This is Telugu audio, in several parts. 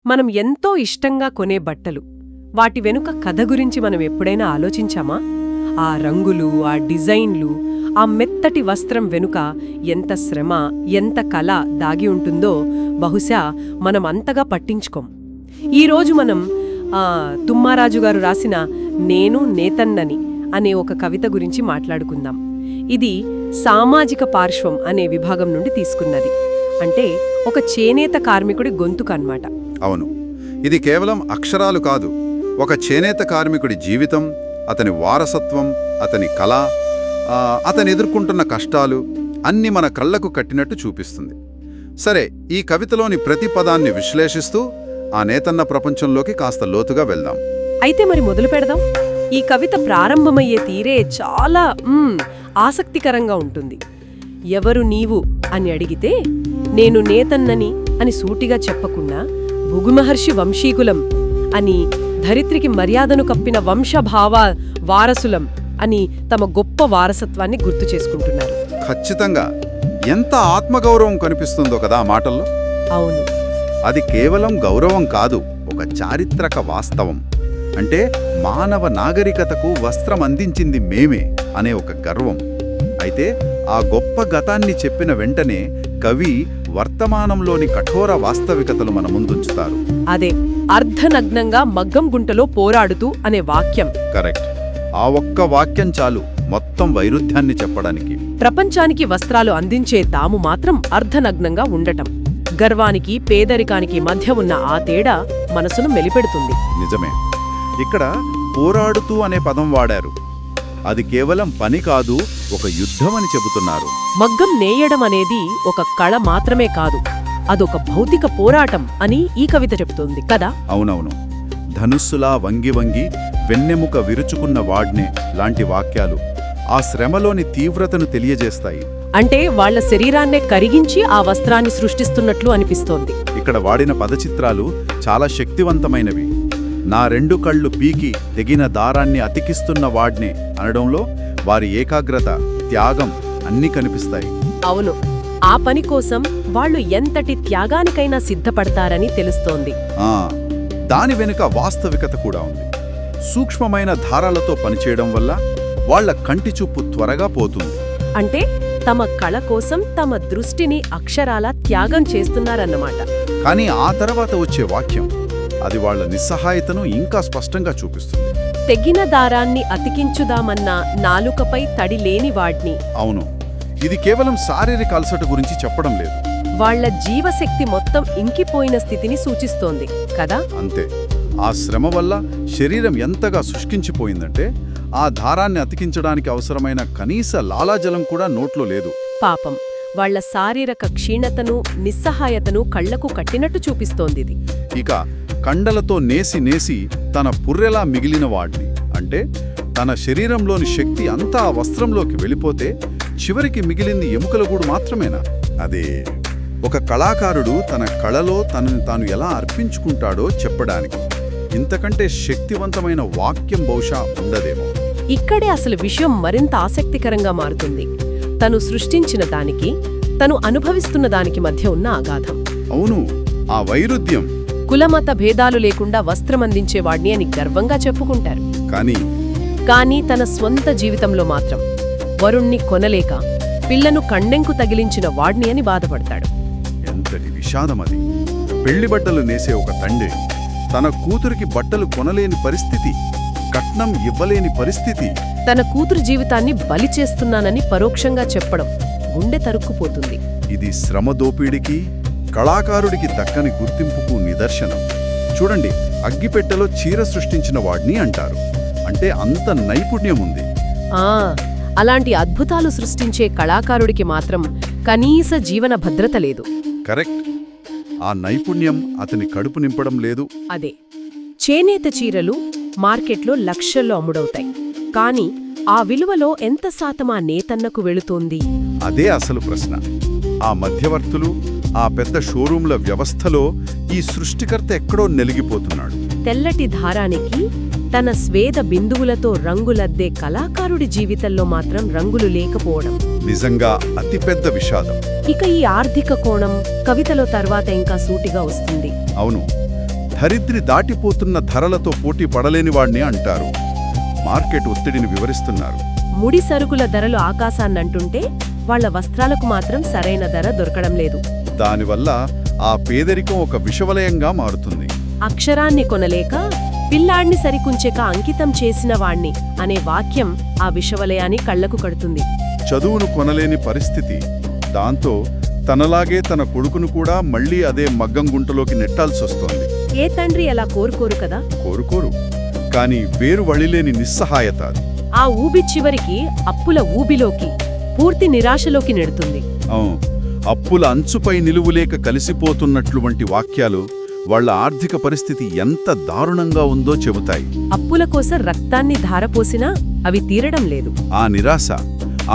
మనం ఎంతో ఇష్టంగా కొనే బట్టలు, వాటి వెనుక కథ గురించి మనం ఎప్పుడైనా ఆలోచించామా? ఆ రంగులు, ఆ డిజైన్లు, ఆ మెత్తటి వస్త్రం వెనుక ఎంత శ్రమ, ఎంత కళ దాగి ఉంటుందో బహుశా మనం అంతగా పట్టించుకోం. ఈరోజు మనం తుమ్మారాజు గారు రాసిన నేను నేతన్నని అనే ఒక కవిత గురించి మాట్లాడుకుందాం. ఇది సామాజిక పార్శ్వం అనే విభాగం నుండి తీసుకున్నది. అంటే ఒక చేనేత కార్మికుడి గొంతుక అన్నమాట. అవును, ఇది కేవలం అక్షరాలు కాదు, ఒక చేనేత కార్మికుడి జీవితం, అతని వారసత్వం, అతని కళ, అతను ఎదుర్కొంటున్న కష్టాలు అన్నీ మన కళ్లకు కట్టినట్టు చూపిస్తుంది. సరే, ఈ కవితలోని ప్రతి పదాన్ని విశ్లేషిస్తూ ఆ నేతన్న ప్రపంచంలోకి కాస్త లోతుగా వెళ్దాం. అయితే మరి మొదలు పెడదాం. ఈ కవిత ప్రారంభమయ్యే తీరే చాలా ఆసక్తికరంగా ఉంటుంది. ఎవరు నీవు అని అడిగితే నేను నేతన్నని అని సూటిగా చెప్పకుండా భృగుమహర్షి వంశీకులం అని, ధరిత్రికి మర్యాదను కప్పిన వంశభావ వారసులం అని తమ గొప్ప వారసత్వాన్ని గుర్తు చేసుకుంటున్నారు. ఖచ్చితంగా ఎంత ఆత్మగౌరవం కనిపిస్తుందో కదా ఆ మాటల్లో. అవును, అది కేవలం గౌరవం కాదు, ఒక చారిత్రక వాస్తవం. అంటే మానవ నాగరికతకు వస్త్రం అందించింది మేమే అనే ఒక గర్వం. అయితే ఆ గొప్ప గతాన్ని చెప్పిన వెంటనే కవి వర్తమానంలోని కఠోర వాస్తవికతలు మన ముందుంచుతారు. అదే అర్ధనగ్నంగా మగ్గం గుంటలో పోరాడుతూ అనే వాక్యం. కరెక్ట్. ఆ ఒక్క వాక్యం చాలు మొత్తం వైరుధ్యాన్ని చెప్పడానికి. ప్రపంచానికి వస్త్రాలు అందించే తాము మాత్రం అర్ధనగ్నంగా ఉండటం, గర్వానికి పేదరికానికి మధ్య ఉన్న ఆ తేడా మనసును మెలిపెడుతుంది. నిజమే. ఇక్కడ పోరాడుతూ అనే పదం వాడారు. అది కేవలం పని కాదు, ఒక యుద్ధం అని చెబుతున్నారు. మగ్గం నేయడం అనేది ఒక కళ మాత్రమే కాదు, అదొక భౌతిక పోరాటం అని ఈ కవిత చెబుతోంది కదా. అవునవును. ధనుస్సులా వంగి వంగి వెన్నెముక విరుచుకున్న వాడ్నే లాంటి వాక్యాలు ఆ శ్రమలోని తీవ్రతను తెలియజేస్తాయి. అంటే వాళ్ల శరీరాన్నే కరిగించి ఆ వస్త్రాన్ని సృష్టిస్తున్నట్లు అనిపిస్తోంది. ఇక్కడ వాడిన పదచిత్రాలు చాలా శక్తివంతమైనవి. నా రెండు కళ్ళు పీకి తెగిన దారాన్ని అతికిస్తున్న వాడ్నే అనడంలో వారి ఏకాగ్రత, త్యాగం అన్నీ కనిపిస్తాయి. అవును, ఆ పని కోసం వాళ్ళు ఎంతటి త్యాగానికైనా సిద్ధపడతారని తెలుస్తోంది. దాని వెనుక వాస్తవికత కూడా ఉంది. సూక్ష్మమైన ధారాలతో పనిచేయడం వల్ల వాళ్ల కంటి చూపు త్వరగా పోతుంది. అంటే తమ కళ కోసం తమ దృష్టిని అక్షరాల త్యాగం చేస్తున్నారన్నమాట. కానీ ఆ తర్వాత వచ్చే వాక్యం, అది వాళ్ల నిస్సహాయతను ఇంకా స్పష్టంగా చూపిస్తుంది. తెగిన దారాన్ని అతికించుదామన్న నాలుకపై తడి లేని వాడ్ని. అవును, ఇది కేవలం శారీరక అలసట గురించి చెప్పడం లేదు. వాళ్ల జీవశక్తి మొత్తం ఇంకిపోయిన స్థితిని సూచిస్తోంది కదా. అంతే. ఆ శ్రమ వల్ల శరీరం ఎంతగా శుష్కించిపోయిందంటే ఆ దారాన్ని అతికించడానికి అవసరమైన కనీస లాలాజలం కూడా నోట్లో లేదు. పాపం, వాళ్ల శారీరక క్షీణతను, నిస్సహాయతను కళ్లకు కట్టినట్టు చూపిస్తోందిది. ఇక కండలతో నేసి నేసి తన పుర్రెలా మిగిలిన వాడిని, అంటే తన శరీరంలోని శక్తి అంతా ఆ వస్త్రంలోకి వెళ్ళిపోతే చివరికి మిగిలింది ఎముకల గూడు మాత్రమేనా? అదే ఒక కళాకారుడు తన కళలో తనని తాను ఎలా అర్పించుకుంటాడో చెప్పడానికి ఇంతకంటే శక్తివంతమైన వాక్యం బహుశా ఉండదేమో. ఇక్కడే అసలు విషయం మరింత ఆసక్తికరంగా మారుతుంది. తను సృష్టించిన దానికి, తను అనుభవిస్తున్న దానికి మధ్య ఉన్న అగాధం. అవును, ఆ వైరుధ్యం. కులమత భేదాలు లేకుండా వస్త్రమందించేవాడ్ని అని గర్వంగా చెప్పుకుంటారు. కానీ తన స్వంత జీవితంలో మాత్రం వరుణ్ణి కొనలేక పిల్లను కండెంకు తగిలించిన వాడ్ని అని బాధపడతాడు. ఎంతటి విషాదమది. పెళ్లి బట్టలు నేసే ఒక తండ్రి తన కూతురికి బట్టలు కొనలేని పరిస్థితి, కట్నం ఇవ్వలేని పరిస్థితి, తన కూతురు జీవితాన్ని బలి చేస్తున్నానని పరోక్షంగా చెప్పడం గుండె తరుక్కుపోతుంది. ఇది శ్రమ దోపిడీకి, కళాకారుడికి దక్కని గుర్తింపుకు నిదర్శనం. చూడండి, అగ్గిపెట్టెలో చీర సృష్టించిన వాడిని అంటారు. అంటే అంత నైపుణ్యం ఉంది. అలాంటి అద్భుతాలు సృష్టించే కళాకారుడికి మాత్రం కనీస జీవన భద్రత లేదు. కరెక్ట్. ఆ నైపుణ్యం అతని కడుపు నింపడం లేదు. అదే చేనేత చీరలు మార్కెట్లో లక్షల్లో అమ్ముడవుతాయి. కానీ ఆ విలువలో ఎంత శాతం ఆ నేతన్నకు వెళుతోంది? అదే అసలు ప్రశ్న. ఆ మధ్యవర్తులు, ఆ పెద్ద షోరూంల వ్యవస్థలో ఈ సృష్టికర్త ఎక్కడో నెలిగిపోతున్నాడు. తెల్లటి దారానికి తన స్వేద బిందువులతో రంగులద్దే కళాకారుడి జీవితంలో మాత్రం రంగులు లేకపోవడం నిజంగా అతిపెద్ద విషాదం. ఇక ఈ ఆర్థిక కోణం కవితలో తర్వాత ఇంకా సూటిగా వస్తుంది. అవును, ధరిత్రి దాటిపోతున్న ధరలతో పోటీ పడలేనివాణ్ణి అంటారు. మార్కెట్ ఒత్తిడిని వివరిస్తున్నారు. ముడి సరుకుల ధరలు ఆకాశాన్నంటుంటే వాళ్ల వస్త్రాలకు మాత్రం సరైన ధర దొరకడం లేదు. దానివల్ల ఆ పేదరికం ఒక విషవలయంగా మారుతుంది. అక్షరాన్ని కొనలేక పిల్లాడిని సరికుంచెక అంకితం చేసిన వాణ్ణి అనే వాక్యం ఆ విషవలయాన్ని కళ్లకు కడుతుంది. చదువును కొనలేని పరిస్థితి. దాంతో తనలాగే తన కొడుకును కూడా మళ్లీ అదే మగ్గం గుంటలోకి నెట్టాల్సొస్తోంది. ఏ తండ్రి అలా కోరుకోరు కదా. కోరుకోరు, కాని వేరు వழிలేని నిస్సహాయత అది. ఆ ఊబి చివరికి అప్పుల ఊబిలోకి, పూర్తి నిరాశలోకి నెడుతుంది. అప్పుల అంచుపై నిలువులేక కలిసిపోతున్నటువంటి వాక్యాలు వాళ్ల ఆర్థిక పరిస్థితి ఎంత దారుణంగా ఉందో చెబుతాయి. అప్పుల కోసం రక్తాన్ని ధారపోసినా అవి తీరడం లేదు. ఆ నిరాశ,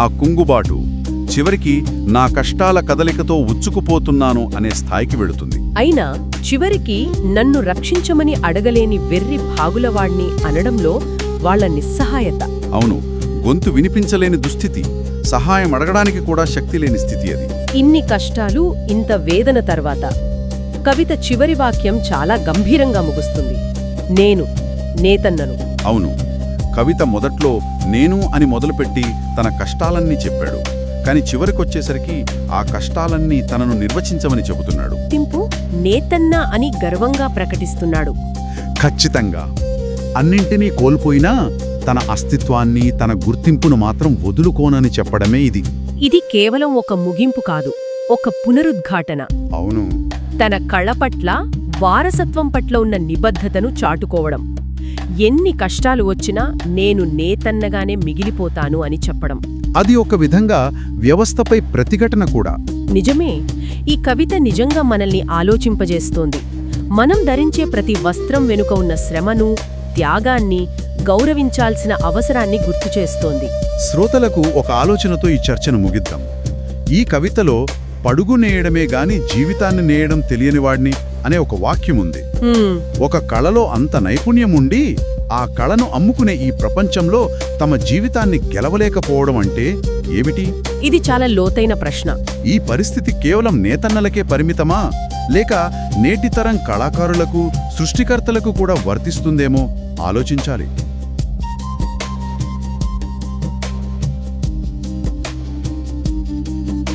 ఆ కుంగుబాటు చివరికి నా కష్టాల కదలికతో ఉచ్చుకుపోతున్నాను అనే స్థాయికి వెళుతుంది. అయినా చివరికి నన్ను రక్షించమని అడగలేని వెర్రి భాగులవాణ్ణి అనడంలో వాళ్ల నిస్సహాయత. అవును, గొంతు వినిపించలేని దుస్థితి, సహాయం అడగడానికి కూడా శక్తి లేని స్థితి అది. ఇన్ని కష్టాలు, ఇంత వేదన తర్వాత కవిత చివరి వాక్యం చాలా గంభీరంగా ముగుస్తుంది. నేను నేతన్నను. అవును, కవిత మొదట్లో నేను అని మొదలుపెట్టి తన కష్టాలన్నీ చెప్పాడు. కాని చివరికొచ్చేసరికి ఆ కష్టాలన్నీ తనను నిర్వచించమని చెబుతున్నాడు. తింపు నేతన్న అని గర్వంగా ప్రకటిస్తున్నాడు. ఖచ్చితంగా అన్నింటినీ కోల్పోయినా తన అస్తిత్వాన్ని, తన గుర్తింపును మాత్రం వదులుకోనని చెప్పడమే ఇది. ఇది కేవలం ఒక ముగింపు కాదు, ఒక పునరుద్ఘాటన. అవును, తన కళ పట్ల, వారసత్వం పట్ల ఉన్న నిబద్ధతను చాటుకోవడం. ఎన్ని కష్టాలు వచ్చినా నేను నేతన్నగానే మిగిలిపోతాను అని చెప్పడం. అది ఒక విధంగా వ్యవస్థపై ప్రతిఘటన కూడా. నిజమే, ఈ కవిత నిజంగా మనల్ని ఆలోచింపజేస్తోంది. మనం ధరించే ప్రతి వస్త్రం వెనుక ఉన్న శ్రమను, త్యాగాన్ని గౌరవించాల్సిన అవసరాన్ని గుర్తుచేస్తోంది. శ్రోతలకు ఒక ఆలోచనతో ఈ చర్చను ముగిద్దాం. ఈ కవితలో పడుగు నేయడమే గాని జీవితాన్ని నేయడం తెలియనివాడిని అనే ఒక వాక్యముంది. ఒక కళలో అంత నైపుణ్యముండి ఆ కళను అమ్ముకునే ఈ ప్రపంచంలో తమ జీవితాన్ని గెలవలేకపోవడం అంటే ఏమిటి? ఇది చాలా లోతైన ప్రశ్న. ఈ పరిస్థితి కేవలం నేతన్నలకే పరిమితమా, లేక నేటితరం కళాకారులకు, సృష్టికర్తలకు కూడా వర్తిస్తుందేమో ఆలోచించాలి.